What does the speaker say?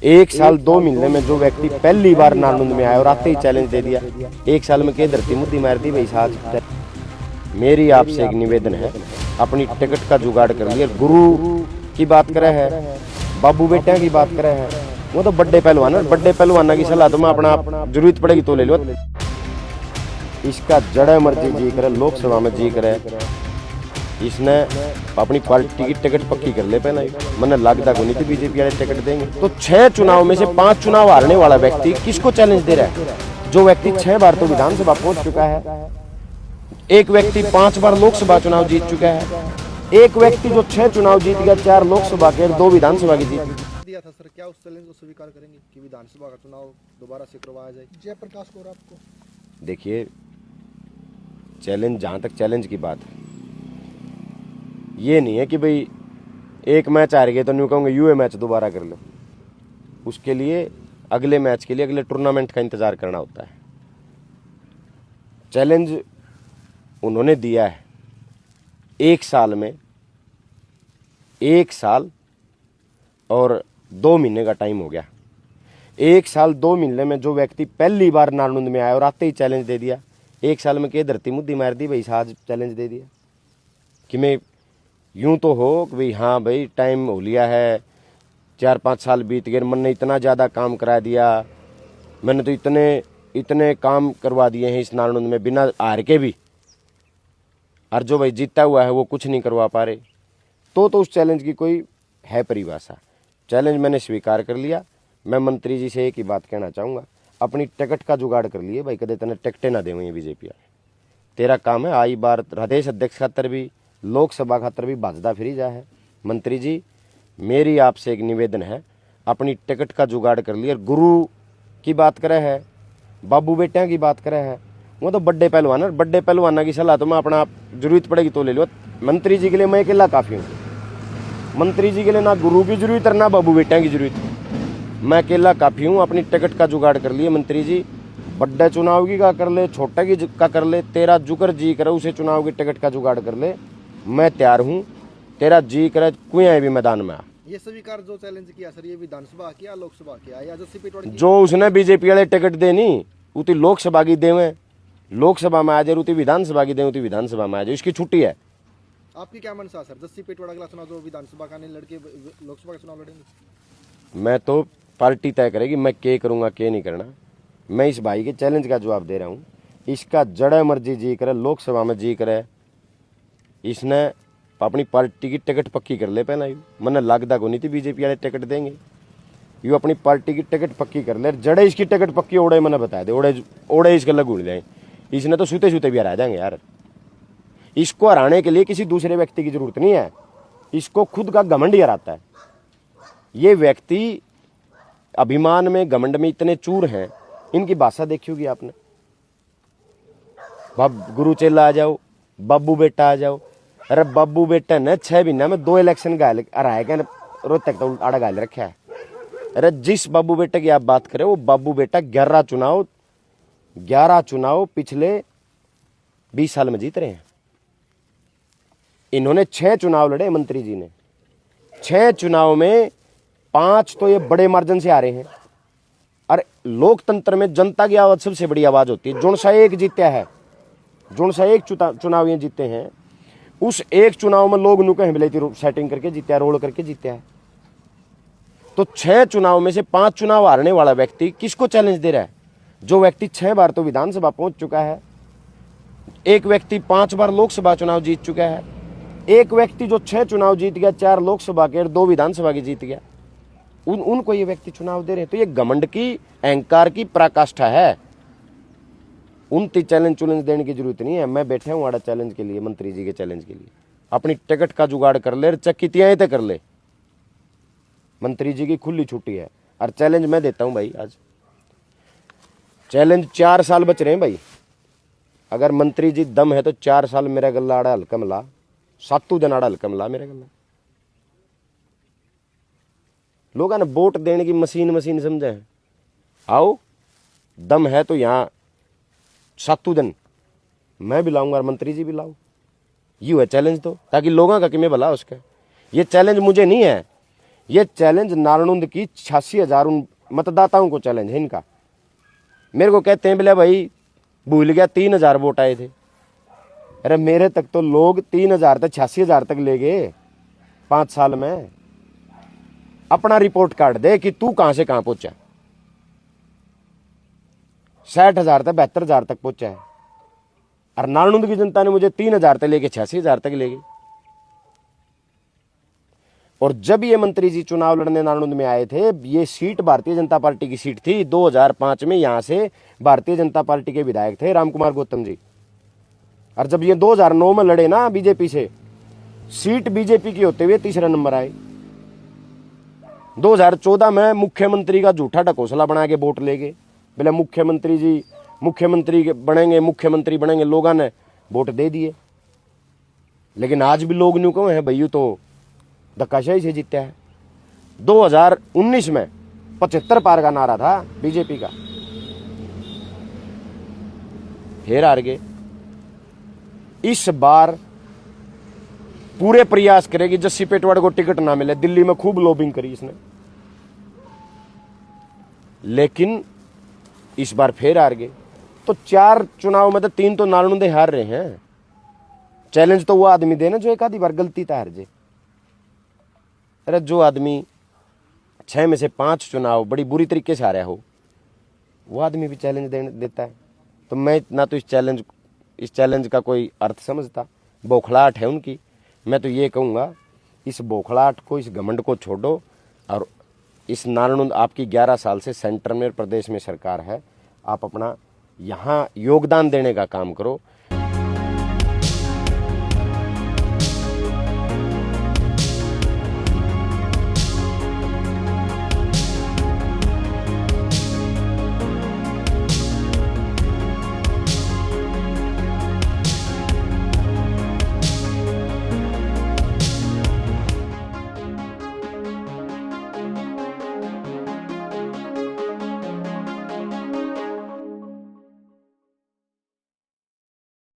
एक साल 2 महीने में जो व्यक्ति पहली बार नालंद में आया और आते ही चैलेंज दे दिया, एक साल में के धरती मुद्दी मार दी भाई साहब। मेरी आपसे एक निवेदन है, अपनी टिकट का जुगाड़ कर लिया। गुरु की बात करे है, बाबू बेटिया की बात करे है, वो तो बड़े पहलवान है। बड़े पहलवाना की सलाह तो मैं अपना जरूरत पड़ेगी तो ले लो। इसका जड़ मर्जी जी करे, लोकसभा में जी करे, इसने अपनी पार्टी की टिकट पक्की कर ले। पहले मैंने लगता को नहीं थी बीजेपी वाले टिकट देंगे। तो 6 चुनाव में से 5 चुनाव हारने वाला व्यक्ति किसको चैलेंज दे रहा है? जो व्यक्ति 6 बार तो विधानसभा पहुंच चुका है, एक व्यक्ति 5 बार लोकसभा चुनाव जीत चुका है, एक व्यक्ति जो 6 चुनाव जीत गया, 4 लोकसभा के 2 विधानसभा की जीत दिया था। सर क्या उस चैलेंज को स्वीकार करेंगे कि विधानसभा का चुनाव दोबारा से करवाया जाए? जयप्रकाश गौर आपको देखिए, चैलेंज, जहां तक चैलेंज की बात है, ये नहीं है कि भाई एक मैच हार गए तो न्यू कहूँगा यूए मैच दोबारा कर लो। उसके लिए अगले मैच के लिए अगले टूर्नामेंट का इंतजार करना होता है। चैलेंज उन्होंने दिया है, एक साल में 1 साल और 2 महीने का टाइम हो गया। 1 साल 2 महीने में जो व्यक्ति पहली बार नालंद में आया और आते ही चैलेंज दे दिया, एक साल में के धरती मुद्दी मार दी भाई साहब। चैलेंज दे दिया कि मैं यूं तो हो कि भाई हाँ भाई टाइम हो लिया है, 4-5 साल बीत गए, मैंने इतना ज़्यादा काम करा दिया, मैंने तो इतने काम करवा दिए हैं इस नालंद में बिना हार के भी, और जो भाई जीता हुआ है वो कुछ नहीं करवा पा रहे। तो उस चैलेंज की कोई है परिभाषा? चैलेंज मैंने स्वीकार कर लिया। मैं मंत्री जी से एक ही बात कहना चाहूँगा, अपनी टिकट का जुगाड़ कर लिए भाई, कदे तने टिकटें ना देवें बीजेपी वाले। तेरा काम है आई बार प्रदेश अध्यक्ष खातर भी, लोकसभा खातर भी भाजदा फिरी जा है। मंत्री जी, मेरी आपसे एक निवेदन है, अपनी टिकट का जुगाड़ कर लिया। गुरु की बात करे है, बाबू बेटिया की बात करे है, वो तो बड़े पहलवान है। बड़े पहलवाना की सलाह तो मैं अपना जरूरत पड़ेगी तो ले लो। मंत्री जी के लिए मैं अकेला काफ़ी हूँ। मंत्री जी के लिए ना गुरु की जरूरत है ना बाबू बेटिया की जरूरत, मैं अकेला काफ़ी हूँ। अपनी टिकट का जुगाड़ कर लिए मंत्री जी। बड़े चुनाव की का कर ले, छोटे की का कर ले, तेरा जुकर जी करे उसे चुनाव की टिकट का जुगाड़ कर ले, मैं तैयार हूँ। तेरा जी करे कुएं भी मैदान में आ। ये स्वीकार जो चैलेंज किया सर, ये विधानसभा किया लोकसभा किया या जस्सी पेटवाड़ की? जो उसने बीजेपी वाले टिकट देनी उती लोकसभा की देवे, लोकसभा में आ जाए, उती विधानसभा की देवे, उती विधानसभा में आ जाए, इसकी छुट्टी है। आपकी क्या मनसा सर, जस्सी पेटवाड़ अगला चुनाव जो विधानसभा का नहीं लड़के लोकसभा का चुनाव लड़ेंगे? मैं तो पार्टी तय करेगी मैं क्या करूँगा क्या नहीं करना। मैं इस भाई के चैलेंज का जवाब दे रहा हूँ। इसका जड़ मर्जी जी करे, लोकसभा में जी करे, इसने अपनी पार्टी की टिकट पक्की कर ले। पहले मैंने लगता को नहीं थी बीजेपी वाले टिकट देंगे, यू अपनी पार्टी की टिकट पक्की कर ले। जड़े इसकी टिकट पक्की ओड़े मैंने बता दे, ओड़े इसके लग उड़ जाए। इसने तो सूते सूते भी हरा जाएंगे यार। इसको हराने के लिए किसी दूसरे व्यक्ति की जरूरत नहीं है, इसको खुद का घमंड ही हराता है। ये व्यक्ति अभिमान में, घमंड में इतने चूर हैं, इनकी भाषा देखी होगी आपने। गुरु चेला आ जाओ, बाबू बेटा आ जाओ। अरे बाबू बेटा ने 6 महीना में 2 इलेक्शन हराए गए, रोहतक तो आड़ा गाल रखा है। अरे जिस बाबू बेटे की आप बात करें वो बाबू बेटा 11 चुनाव पिछले 20 साल में जीत रहे हैं। इन्होंने 6 चुनाव लड़े, मंत्री जी ने 6 चुनाव में 5 तो ये बड़े मार्जिन से आ रहे हैं। और लोकतंत्र में जनता की आवाज सबसे बड़ी आवाज होती है। जोन सा एक जीता है, जोन सा एक चुनाव ये जीते हैं, उस एक चुनाव में लोग नुके हिमलेती सेटिंग करके जीते, रोल करके जीते हैं। तो 6 चुनाव में से 5 चुनाव हारने वाला व्यक्ति किसको चैलेंज दे रहा है? जो व्यक्ति 6 बार तो विधानसभा पहुंच चुका है, एक व्यक्ति 5 बार लोकसभा चुनाव जीत चुका है, एक व्यक्ति जो 6 चुनाव जीत गया, 4 लोकसभा के और 2 विधानसभा की जीत गया, उनको ये व्यक्ति चुनाव दे रहे हैं। तो ये घमंड की, अहंकार की पराकाष्ठा है। उनती चैलेंज देने की जरूरत नहीं है। मैं बैठा हूँ आड़ा चैलेंज के लिए, मंत्री जी के चैलेंज के लिए। अपनी टिकट का जुगाड़ कर ले, चक्कितियाँ तो कर ले। मंत्री जी की खुली छुट्टी है और चैलेंज मैं देता हूँ भाई। आज चैलेंज 4 साल बच रहे हैं भाई। अगर मंत्री जी दम है तो 4 साल मेरा गला आड़ा हल्का मिला, 7 दिन आड़ा हल्का मिला मेरा गला। लोग ने वोट देने की मशीन समझे हैं। आओ दम है तो यहाँ 7 दिन मैं भी लाऊंगा और मंत्री जी भी लाओ। यू है चैलेंज, तो ताकि लोगों का कि मैं भला उसका। ये चैलेंज मुझे नहीं है, ये चैलेंज नारायणुंद की 86,000 मतदाताओं को चैलेंज है इनका। मेरे को कहते हैं बोले भाई भूल गया 3,000 वोट आए थे। अरे मेरे तक तो लोग 3,000 तक 86,000 तक ले गए 5 साल में। अपना रिपोर्ट कार्ड दे कि तू कहां से कहां पहुंचा। 60,000 तक 72,000 तक पहुंचा है और नारायणुंद की जनता ने मुझे 3,000 तक लेके 86,000 तक ले गई। और जब ये मंत्री जी चुनाव लड़ने नारायणुंद में आए थे, ये सीट भारतीय जनता पार्टी की सीट थी। 2005 में यहां से भारतीय जनता पार्टी के विधायक थे रामकुमार गौतम जी। और जब ये 2009 में लड़े ना बीजेपी से, सीट बीजेपी की होते हुए तीसरा नंबर आए। 2014 में मुख्यमंत्री का झूठा ढकोसला बना के वोट ले गए। बोले मुख्यमंत्री जी मुख्यमंत्री बनेंगे, लोगों ने वोट दे दिए। लेकिन आज भी लोग न्यू कहो है भैया तो धक्काशाही से जीता है। 2019 में 75 पार का नारा था बीजेपी का, फिर हार गए। इस बार पूरे प्रयास करेगी जस्सी पेटवाड़ को टिकट ना मिले। दिल्ली में खूब लॉबिंग करी इसने, लेकिन इस बार फिर हार गए। तो 4 चुनाव में तो 3 तो नारायणुंदे हार रहे हैं। चैलेंज तो वो आदमी देना जो एक आधी बार गलती था हार जे। अरे जो आदमी 6 में से 5 चुनाव बड़ी बुरी तरीके से हारा हो, वो आदमी भी चैलेंज देता है। तो मैं ना तो इस चैलेंज का कोई अर्थ समझता। बौखलाहट है उनकी। मैं तो ये कहूँगा इस बौखलाहट को, इस घमंड को छोड़ो और इस नारायणुंद आपकी 11 साल से सेंटर में प्रदेश में सरकार है, आप अपना यहाँ योगदान देने का काम करो।